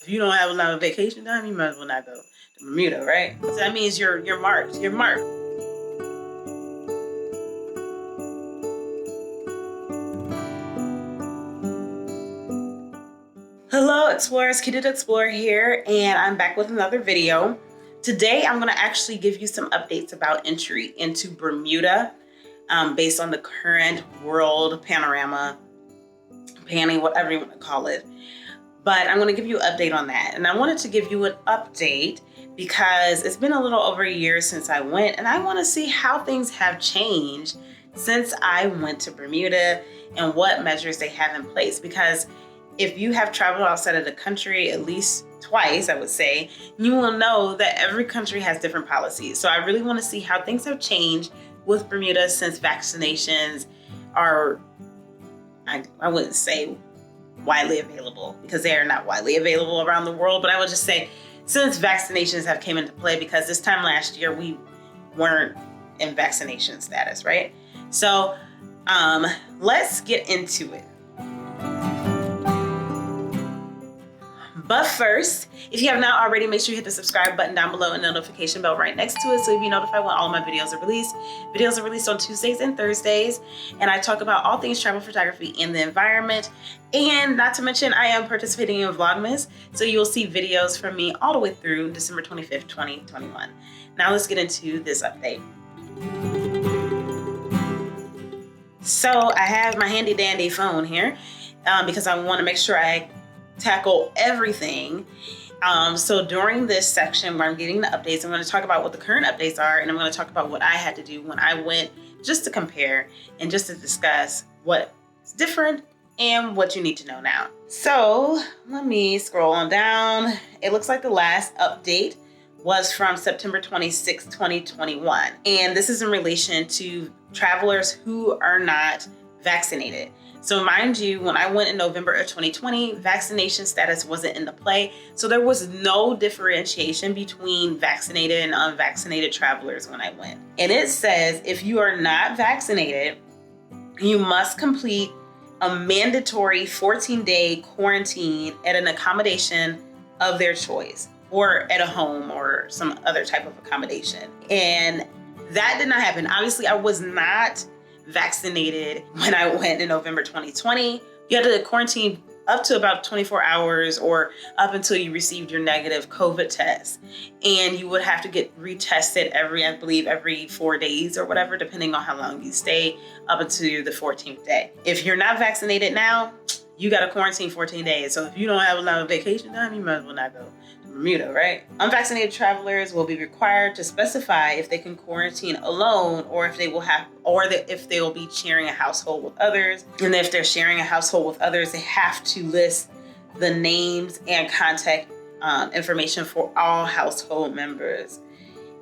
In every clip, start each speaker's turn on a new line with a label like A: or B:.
A: If you don't have a lot of vacation time, you might as well not go to Bermuda, right? So that means you're marked. You're marked. Hello Explorers, Kid Explorer here, and I'm back with another video. Today I'm going to actually give you some updates about entry into Bermuda based on the current world panorama, panning, whatever you want to call it. But I'm going to give you an update on that. And I wanted to give you an update because it's been a little over a year since I went, and I want to see how things have changed since I went to Bermuda and what measures they have in place. Because if you have traveled outside of the country at least twice, I would say, you will know that every country has different policies. So I really want to see how things have changed with Bermuda since vaccinations are, I wouldn't say widely available, because they are not widely available around the world, but I would just say since vaccinations have came into play, because this time last year we weren't in vaccination status, right? So let's get into it. But first, if you have not already, make sure you hit the subscribe button down below and notification bell right next to it so you'll be notified when all of my videos are released. Videos are released on Tuesdays and Thursdays, and I talk about all things travel photography and the environment. And not to mention, I am participating in Vlogmas, so you'll see videos from me all the way through December 25th, 2021. Now let's get into this update. So I have my handy dandy phone here because I want to make sure I tackle everything. So during this section where I'm getting the updates, I'm going to talk about what the current updates are, and I'm going to talk about what I had to do when I went, just to compare and just to discuss what's different and what you need to know now. So let me scroll on down. It looks like the last update was from September 26, 2021. And this is in relation to travelers who are not vaccinated. So mind you, when I went in November of 2020, vaccination status wasn't in the play. So there was no differentiation between vaccinated and unvaccinated travelers when I went. And it says if you are not vaccinated, you must complete a mandatory 14-day quarantine at an accommodation of their choice, or at a home or some other type of accommodation. And that did not happen. Obviously, I was not vaccinated when I went in November 2020. You had to quarantine up to about 24 hours or up until you received your negative COVID test. And you would have to get retested every 4 days or whatever, depending on how long you stay, up until the 14th day. If you're not vaccinated now, you got to quarantine 14 days. So if you don't have a lot of vacation time, you might as well not go to Bermuda, right? Unvaccinated travelers will be required to specify if they can quarantine alone, or if they will have, if they will be sharing a household with others. And if they're sharing a household with others, they have to list the names and contact information for all household members.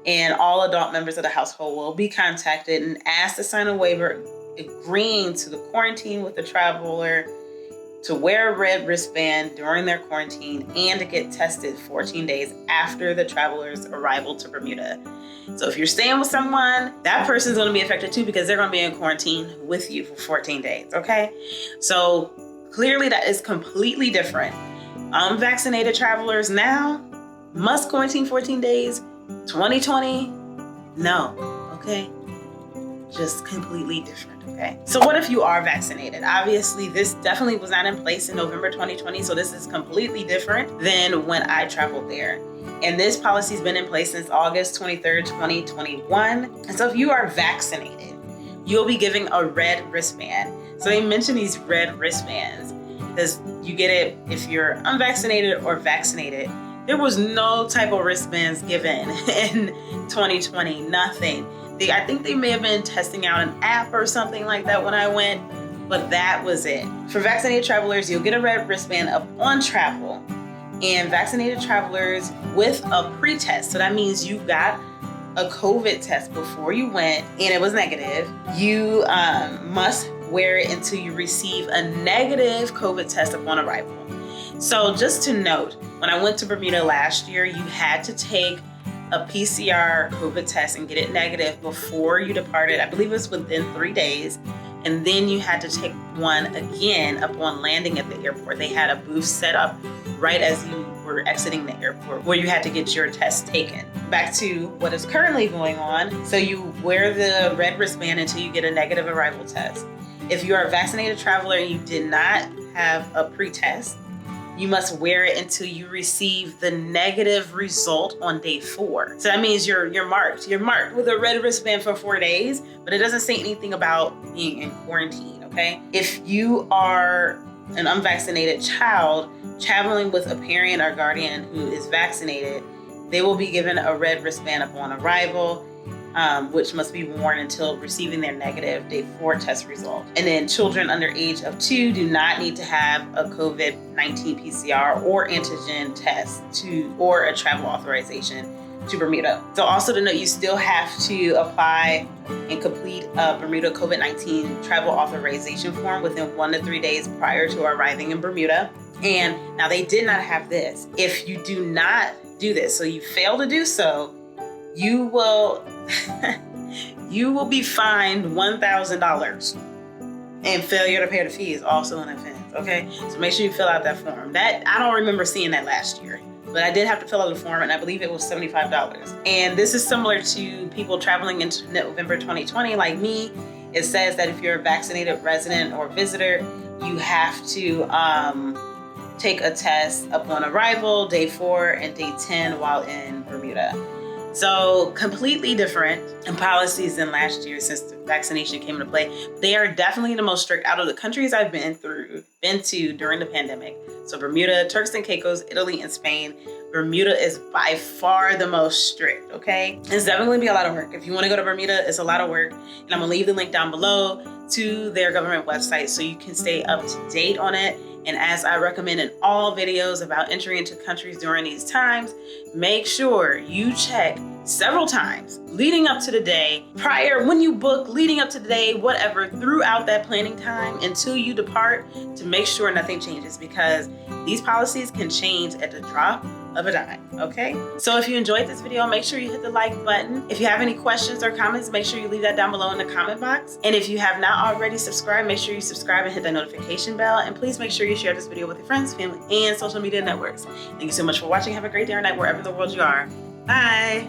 A: And all adult members of the household will be contacted and asked to sign a waiver agreeing to the quarantine with the traveler, to wear a red wristband during their quarantine, and to get tested 14 days after the traveler's arrival to Bermuda. So if you're staying with someone, that person's going to be affected too, because they're going to be in quarantine with you for 14 days, okay? So clearly that is completely different. Unvaccinated travelers now must quarantine 14 days. 2020, no, okay? Just completely different, okay? So what if you are vaccinated? Obviously, this definitely was not in place in November 2020, so this is completely different than when I traveled there. And this policy's been in place since August 23rd, 2021. And so if you are vaccinated, you'll be giving a red wristband. So they mention these red wristbands because you get it if you're unvaccinated or vaccinated. There was no type of wristbands given in 2020, nothing. I think they may have been testing out an app or something like that when I went, but that was it. For vaccinated travelers, you'll get a red wristband upon travel, and vaccinated travelers with a pre-test. So that means you got a COVID test before you went and it was negative. You must wear it until you receive a negative COVID test upon arrival. So just to note, when I went to Bermuda last year, you had to take a PCR COVID test and get it negative before you departed. I believe it was within 3 days. And then you had to take one again upon landing at the airport. They had a booth set up right as you were were exiting the airport where you had to get your test taken. Back to what is currently going on. So you wear the red wristband until you get a negative arrival test. If you are a vaccinated traveler and you did not have a pre-test, you must wear it until you receive the negative result on day 4. So that means you're marked. You're marked with a red wristband for 4 days, but it doesn't say anything about being in quarantine, okay? If you are an unvaccinated child traveling with a parent or guardian who is vaccinated, they will be given a red wristband upon arrival, which must be worn until receiving their negative day 4 test result. And then children under age of 2 do not need to have a COVID-19 PCR or antigen test or a travel authorization to Bermuda. So also to note, you still have to apply and complete a Bermuda COVID-19 travel authorization form within 1 to 3 days prior to arriving in Bermuda. And now they did not have this. If you do not do this, so you fail to do so, you will be fined $1,000. And failure to pay the fee is also an offense, okay? So make sure you fill out that form. That I don't remember seeing that last year, but I did have to fill out the form, and I believe it was $75. And this is similar to people traveling into November 2020 like me. It says that if you're a vaccinated resident or visitor, you have to take a test upon arrival, day 4 and day 10 while in Bermuda. So completely different in policies than last year since the vaccination came into play. They are definitely the most strict out of the countries I've been to during the pandemic. So Bermuda, Turks and Caicos, Italy, and Spain. Bermuda is by far the most strict, okay? It's definitely gonna be a lot of work. If you wanna go to Bermuda, it's a lot of work. And I'm gonna leave the link down below to their government website so you can stay up to date on it. And as I recommend in all videos about entering into countries during these times, make sure you check several times leading up to the day, prior, when you book, leading up to the day, whatever, throughout that planning time until you depart, to make sure nothing changes, because these policies can change at the drop of a dime, okay? So if you enjoyed this video, make sure you hit the like button. If you have any questions or comments, make sure you leave that down below in the comment box. And if you have not already subscribed, make sure you subscribe and hit that notification bell. And please make sure you share this video with your friends, family, and social media networks. Thank you so much for watching. Have a great day or night wherever in the world you are. Bye.